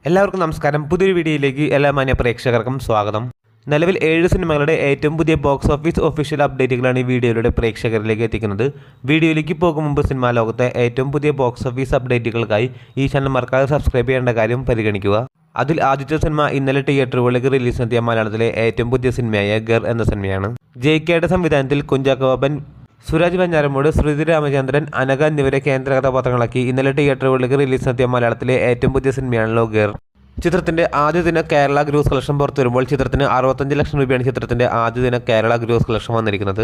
എല്ലാവർക്കും നമസ്കാരം. പുതിയൊരു വീഡിയോയിലേക്ക് എല്ലാ മാന്യ പ്രേക്ഷകർക്കും സ്വാഗതം. നിലവിൽ 7 സിനിമകളുടെ ഏറ്റവും പുതിയ ബോക്സ് ഓഫീസ് ഒഫീഷ്യൽ അപ്ഡേറ്റുകളാണ് ഈ വീഡിയോയിലൂടെ പ്രേക്ഷകരിലേക്ക് എത്തിക്കുന്നത്. വീഡിയോയിലേക്ക് പോകും മുമ്പ് സിനിമാ ലോകത്തെ ഏറ്റവും പുതിയ ബോക്സ് ഓഫീസ് അപ്ഡേറ്റുകൾക്കായി ഈ ചാനൽ മറക്കാതെ സബ്സ്ക്രൈബ് ചെയ്യേണ്ട കാര്യം പരിഗണിക്കുക. അതിൽ ആദ്യത്തെ സിനിമ ഇന്നലെ തിയേറ്ററുകളിലേക്ക് റിലീസ് നടത്തിയ മലയാളത്തിലെ ഏറ്റവും പുതിയ സിനിമയായ ഗർ എന്ന സിനിമയാണ്. ജെയ്ക്കയുടെ സംവിധാനത്തിൽ കുഞ്ചാക്കോ ബോബൻ, സുരാജ് വെഞ്ഞാറമൂട്, ശ്രുതി രാമചന്ദ്രൻ, അനഘ എന്നിവരെ കേന്ദ്ര കഥാപാത്രങ്ങളാക്കി ഇന്നലെ തിയേറ്ററുകളിലേക്ക് റിലീസ് നടത്തിയ മലയാളത്തിലെ ഏറ്റവും പുതിയ സിനിമയാണല്ലോ ഗർ. ചിത്രത്തിന്റെ ആദ്യ ദിന കേരള ഗ്രോസ് കളക്ഷൻ പുറത്തു വരുമ്പോൾ ചിത്രത്തിന് 65 ലക്ഷം രൂപയാണ് ചിത്രത്തിന്റെ ആദ്യ ദിന കേരള ഗ്രോസ് കളക്ഷൻ വന്നിരിക്കുന്നത്.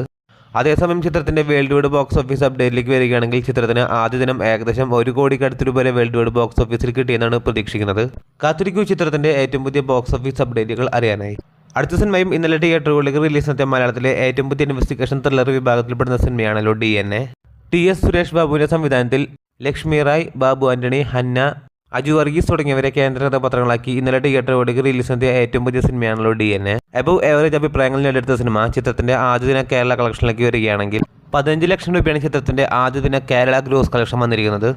അതേസമയം ചിത്രത്തിന്റെ വേൾഡ് വൈഡ് ബോക്സ് ഓഫീസ് അപ്ഡേറ്റിലേക്ക് വരികയാണെങ്കിൽ ചിത്രത്തിന് ആദ്യ ദിനം ഏകദേശം 1 കോടിക്കടുത്ത് രൂപ വരെ വേൾഡ് വൈഡ് ബോക്സ് ഓഫീസിൽ കിട്ടിയെന്നാണ് പ്രതീക്ഷിക്കുന്നത്. കാത്തിരിക്കൂ ചിത്രത്തിന്റെ ഏറ്റവും പുതിയ ബോക്സ് ഓഫീസ് അപ്ഡേറ്റുകൾ അറിയാനായി. അടുത്ത സിനിമയും ഇന്നലെ തിയേറ്ററുകളിലേക്ക് റിലീസ് നടത്തിയ മലയാളത്തിലെ ഏറ്റവും പുതിയ ഇൻവെസ്റ്റിഗേഷൻ ത്രില്ലർ വിഭാഗത്തിൽപ്പെടുന്ന സിനിമയാണല്ലോ DNA. TS സുരേഷ് ബാബുവിന്റെ സംവിധാനത്തിൽ ലക്ഷ്മി റായ്, ബാബു ആന്റണി, ഹന്ന, അജു വർഗീസ് തുടങ്ങിയവരെ കേന്ദ്ര കഥാപാത്രങ്ങളാക്കി ഇന്നലെ തിയേറ്ററുകളിലേക്ക് റിലീസ് നടത്തിയ ഏറ്റവും പുതിയ സിനിമയാണല്ലോ DNA. എബവ് ഏവറേജ് അഭിപ്രായങ്ങൾ നേടിയെടുത്ത സിനിമ ചിത്രത്തിന്റെ ആദ്യ ദിന കേരള കളക്ഷനിലേക്ക് വരികയാണെങ്കിൽ 15 ലക്ഷം രൂപയാണ് ചിത്രത്തിന്റെ ആദ്യ ദിന കേരള ഗ്രോസ് കളക്ഷൻ വന്നിരിക്കുന്നത്.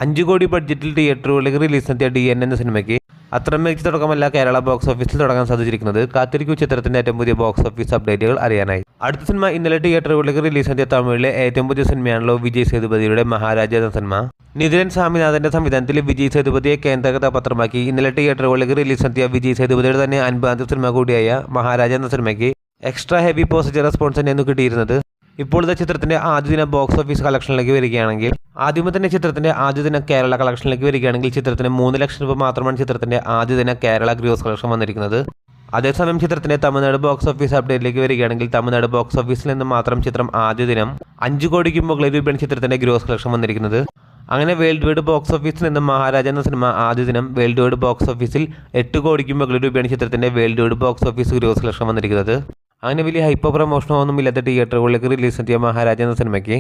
5 കോടി ബഡ്ജറ്റിൽ തിയേറ്ററുകളിലേക്ക് റിലീസ് നടത്തിയ DNA എന്ന സിനിമയ്ക്ക് അത്ര മികച്ച തുടക്കമല്ല കേരള ബോക്സ് ഓഫീസിൽ തുടങ്ങാൻ സാധിച്ചിരിക്കുന്നത്. കാത്തിരിക്കൂ ചിത്രത്തിന്റെ ഏറ്റവും പുതിയ ബോക്സ് ഓഫീസ് അപ്ഡേറ്റുകൾ അറിയാനായി. അടുത്ത സിനിമ ഇന്നലെ തിയേറ്ററുകളിലേക്ക് റിലീസ് നടത്തിയ തമിഴിലെ ഏറ്റവും പുതിയ സിനിമയാണല്ലോ വിജയ് സേതുപതിയുടെ മഹാരാജ എന്ന സിനിമ. നിതിൻ സ്വാമിനാഥന്റെ സംവിധാനത്തിൽ വിജയ് സേതുപതിയെ കേന്ദ്ര കഥാപാത്രമാക്കി ഇന്നലെ തിയേറ്ററുകളിലേക്ക് റിലീസ് നടത്തിയ വിജയ് സേതുപതിയുടെ തന്നെ 50ാമത്തെ സിനിമ കൂടിയായ മഹാരാജ എന്ന സിനിമയ്ക്ക് എക്സ്ട്രാ ഹെവി പോസിറ്റീവ് റെസ്പോൺസ് തന്നെയാണ് കിട്ടിയിരുന്നത്. ഇപ്പോഴത്തെ ചിത്രത്തിന്റെ ആദ്യ ദിന ബോക്സ് ഓഫീസ് കളക്ഷനിലേക്ക് വരികയാണെങ്കിൽ ആദ്യമേ തന്നെ ചിത്രത്തിന്റെ ആദ്യ ദിന കേരള കളക്ഷനിലേക്ക് വരികയാണെങ്കിൽ ചിത്രത്തിന് 3 ലക്ഷം രൂപ മാത്രമാണ് ചിത്രത്തിന്റെ ആദ്യ ദിന കേരള ഗ്രോസ് കളക്ഷൻ വന്നിരിക്കുന്നത്. അതേസമയം ചിത്രത്തിന്റെ തമിഴ്നാട് ബോക്സ് ഓഫീസ് അപ്ഡേറ്റിലേക്ക് വരികയാണെങ്കിൽ തമിഴ്നാട് ബോക്സ് ഓഫീസിൽ നിന്ന് മാത്രം ചിത്രം ആദ്യ ദിനം 5 കോടിക്ക് മുകളിൽ രൂപയാണ് ചിത്രത്തിന്റെ ഗ്രോസ് കളക്ഷൻ വന്നിരിക്കുന്നത്. അങ്ങനെ വേൾഡ് വൈഡ് ബോക്സ് ഓഫീസിൽ നിന്ന് മഹാരാജ എന്ന സിനിമ ആദ്യ ദിനം വേൾഡ് വൈഡ് ബോക്സ് ഓഫീസിൽ 8 കോടിക്ക് മുകളിൽ രൂപയാണ് ചിത്രത്തിന്റെ world wide box office gross collection വന്നിരിക്കുന്നത്. അങ്ങനെ വലിയ ഹൈപ്പർ പ്രമോഷനോ ഒന്നും ഇല്ലാത്ത തിയേറ്ററുകളിലേക്ക് റിലീസ് നടത്തിയ മഹാരാജ എന്ന സിനിമയ്ക്ക്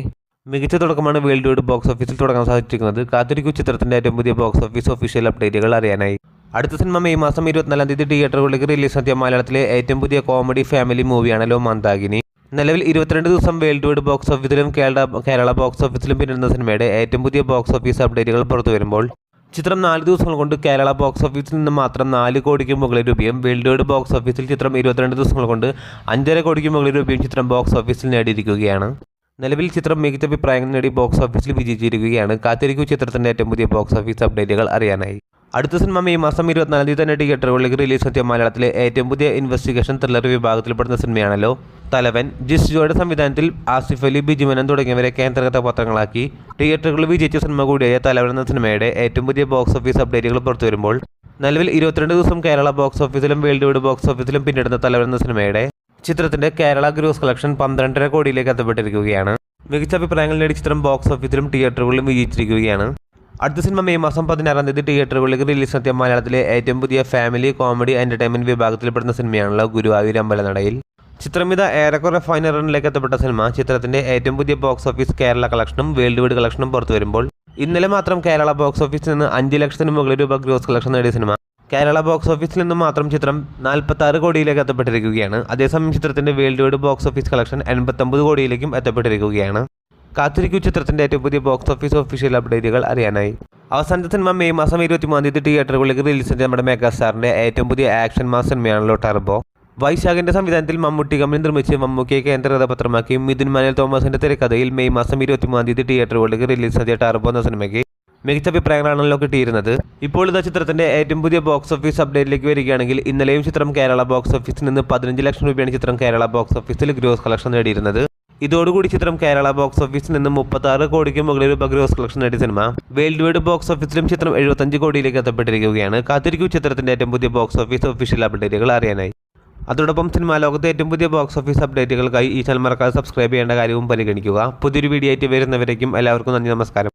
മികച്ച തുടക്കമാണ് വേൾഡ് വൈഡ് ബോക്സ് ഓഫീസിൽ തുടങ്ങാൻ സാധിച്ചിരിക്കുന്നത്. കാത്തിരിക്കൂ ചിത്രത്തിന്റെ ഏറ്റവും പുതിയ ബോക്സ് ഓഫീസ് ഒഫീഷ്യൽ അപ്ഡേറ്റുകൾ അറിയാനായി. അടുത്ത സിനിമ മെയ് മാസം 24-ാം തീയതി തിയേറ്ററുകളിലേക്ക് റിലീസ് നടത്തിയ മലയാളത്തിലെ ഏറ്റവും പുതിയ കോമഡി ഫാമിലി മൂവിയാണല്ലോ മന്ദാകിനി. നിലവിൽ 22 ദിവസം വേൾഡ് വൈഡ് ബോക്സ് ഓഫീസിലും കേരള ബോക്സ് ഓഫീസിലും പിന്നിടുന്ന സിനിമയുടെ ഏറ്റവും പുതിയ ബോക്സ് ഓഫീസ് അപ്ഡേറ്റുകൾ പുറത്തു വരുമ്പോൾ ചിത്രം 4 ദിവസങ്ങൾ കൊണ്ട് കേരള ബോക്സ് ഓഫീസിൽ നിന്ന് മാത്രം 4 കോടിക്ക് മുകളിൽ രൂപയും വേൾഡ് വൈഡ് ബോക്സ് ഓഫീസിൽ ചിത്രം 22 ദിവസങ്ങൾ കൊണ്ട് 5.5 കോടിക്ക് മുകളിൽ രൂപയും ചിത്രം ബോക്സ് ഓഫീസിൽ നേടിയിരിക്കുകയാണ്. നിലവിൽ ചിത്രം മികച്ച അഭിപ്രായങ്ങൾ നേടി ബോക്സ് ഓഫീസിൽ വിജയിച്ചിരിക്കുകയാണ്. കാത്തിരിക്കൂ ചിത്രത്തിന്റെ ഏറ്റവും പുതിയ ബോക്സ് ഓഫീസ് അപ്ഡേറ്റുകൾ അറിയാനായി. അടുത്ത സിനിമ മെയ് മാസം 24-ാം തീയതി തന്നെ തിയേറ്ററുകളിലേക്ക് റിലീസ് നടത്തിയ മലയാളത്തിലെ ഏറ്റവും പുതിയ ഇൻവെസ്റ്റിഗേഷൻ ത്രില്ലർ വിഭാഗത്തിൽപ്പെടുന്ന സിനിമയാണല്ലോ തലവൻ. ജിസ് ജോയുടെ സംവിധാനത്തിൽ ആസിഫ് അലി, ബിജുമനൻ തുടങ്ങിയവരെ കേന്ദ്ര കഥാപാത്രങ്ങളാക്കി തിയേറ്ററുകളിൽ വിജയിച്ച സിനിമ കൂടിയായ തലവൻ എന്ന സിനിമയുടെ ഏറ്റവും പുതിയ ബോക്സ് ഓഫീസ് അപ്ഡേറ്റുകൾ പുറത്തു വരുമ്പോൾ നിലവിൽ 22 ദിവസം കേരള ബോക്സ് ഓഫീസിലും വേൾഡ് വൈഡ് ബോക്സ് ഓഫീസിലും പിന്നിടുന്ന തലവൻ എന്ന സിനിമയുടെ ചിത്രത്തിന്റെ കേരള ഗ്രോസ് കളക്ഷൻ 12.5 കോടിയിലേക്ക് എത്തപ്പെട്ടിരിക്കുകയാണ്. മികച്ച അഭിപ്രായങ്ങൾ നേടി ചിത്രം ബോക്സ് ഓഫീസിലും തിയേറ്ററുകളിലും വിജയിച്ചിരിക്കുകയാണ്. അടുത്ത സിനിമ മെയ് മാസം 16-ാം തീയതി തിയേറ്ററുകളിലേക്ക് റിലീസ് നടത്തിയ മലയാളത്തിലെ ഏറ്റവും പുതിയ ഫാമിലി കോമഡി എന്റർടൈൻമെന്റ് വിഭാഗത്തിൽപ്പെടുന്ന സിനിമയാണല്ലോ ഗുരുവായൂർ അമ്പലനടയിൽ. ചിത്രമിത ഏറെക്കുറെ ഫൈനൽ റണ്ണിലേക്ക് എത്തപ്പെട്ട സിനിമ ചിത്രത്തിന്റെ ഏറ്റവും പുതിയ ബോക്സ് ഓഫീസ് കേരള കളക്ഷനും വേൾഡ് വൈഡ് കളക്ഷനും പുറത്തു വരുമ്പോൾ ഇന്നലെ മാത്രം കേരള ബോക്സ് ഓഫീസിൽ നിന്ന് 5 ലക്ഷത്തിന് മുകളിൽ രൂപ ഗ്രോസ് കളക്ഷൻ നേടിയ സിനിമ കേരള ബോക്സ് ഓഫീസിൽ നിന്ന് മാത്രം ചിത്രം 46 കോടിയിലേക്ക് എത്തപ്പെട്ടിരിക്കുകയാണ്. അതേസമയം ചിത്രത്തിന്റെ world wide box office collection 89 കോടിയിലേക്കും എത്തപ്പെട്ടിരിക്കുകയാണ്. കാത്തിരിക്കൂ ചിത്രത്തിന്റെ ഏറ്റവും പുതിയ ബോക്സ് ഓഫീസ് ഒഫീഷ്യൽ അപ്ഡേറ്റുകൾ അറിയാനായി. അവസാനത്തെ സിനിമ മെയ് മാസം 23-ാം തീയതി തിയേറ്ററുകളിലേക്ക് റിലീസ് ചെയ്ത നമ്മുടെ മെഗാസ്റ്റാറിന്റെ ഏറ്റവും പുതിയ ആക്ഷൻ മാസ് സിനിമയാണല്ലോ ടർബോ. വൈശാഖിന്റെ സംവിധാനത്തിൽ മമ്മൂട്ടി കമ്പനി നിർമ്മിച്ച് മമ്മൂക്കിയെ കേന്ദ്ര കഥാപാത്രമാക്കി മിഥുൻ മാനുവൽ തോമസിന്റെ തിരക്കഥയിൽ മെയ് മാസം 23-ാം തീയതി തിയേറ്ററുകളിലേക്ക് റിലീസ് ചെയ്ത ടർബോ എന്ന സിനിമയ്ക്ക് മികച്ച അഭിപ്രായങ്ങളാണല്ലോ കിട്ടിയിരുന്നത്. ഇപ്പോൾ ഇതാ ചിത്രത്തിന്റെ ഏറ്റവും പുതിയ ബോക്സ് ഓഫീസ് അപ്ഡേറ്റിലേക്ക് വരികയാണെങ്കിൽ ഇന്നലെയും ചിത്രം കേരള ബോക്സ് ഓഫീസിൽ നിന്ന് 15 ലക്ഷം രൂപയാണ് ചിത്രം കേരള ബോക്സ് ഓഫീസിൽ ഗ്രോസ് കളക്ഷൻ നേടിയിരുന്നത്. ഇതോടുകൂടി ചിത്രം കേരള ബോക്സ് ഓഫീസിൽ നിന്ന് 36 കോടിക്ക് മുകളിൽ രൂപ ഗ്രോസ് കളക്ഷൻ നേടിയ സിനിമ വേൾഡ് വൈഡ് ബോക്സ് ഓഫീസിലും ചിത്രം 75 കോടിയിലേക്ക് എത്തപ്പെട്ടിരിക്കുകയാണ്. കാത്തിരിക്കൂ ചിത്രത്തിന്റെ ഏറ്റവും പുതിയ ബോക്സ് ഓഫീസ് ഒഫീഷ്യൽ അപ്ഡേറ്റുകൾ അറിയാനായി. അതോടൊപ്പം സിനിമാ ലോകത്തെ ഏറ്റവും പുതിയ ബോക്സ് ഓഫീസ് അപ്ഡേറ്റുകൾക്കായി ഈ ചാനൽ മറക്കാതെ സബ്സ്ക്രൈബ് ചെയ്യേണ്ട കാര്യവും പരിഗണിക്കുക. പുതിയൊരു വീഡിയോ ആയിട്ട് വരുന്നവരേക്കും എല്ലാവർക്കും നന്ദി, നമസ്കാരം.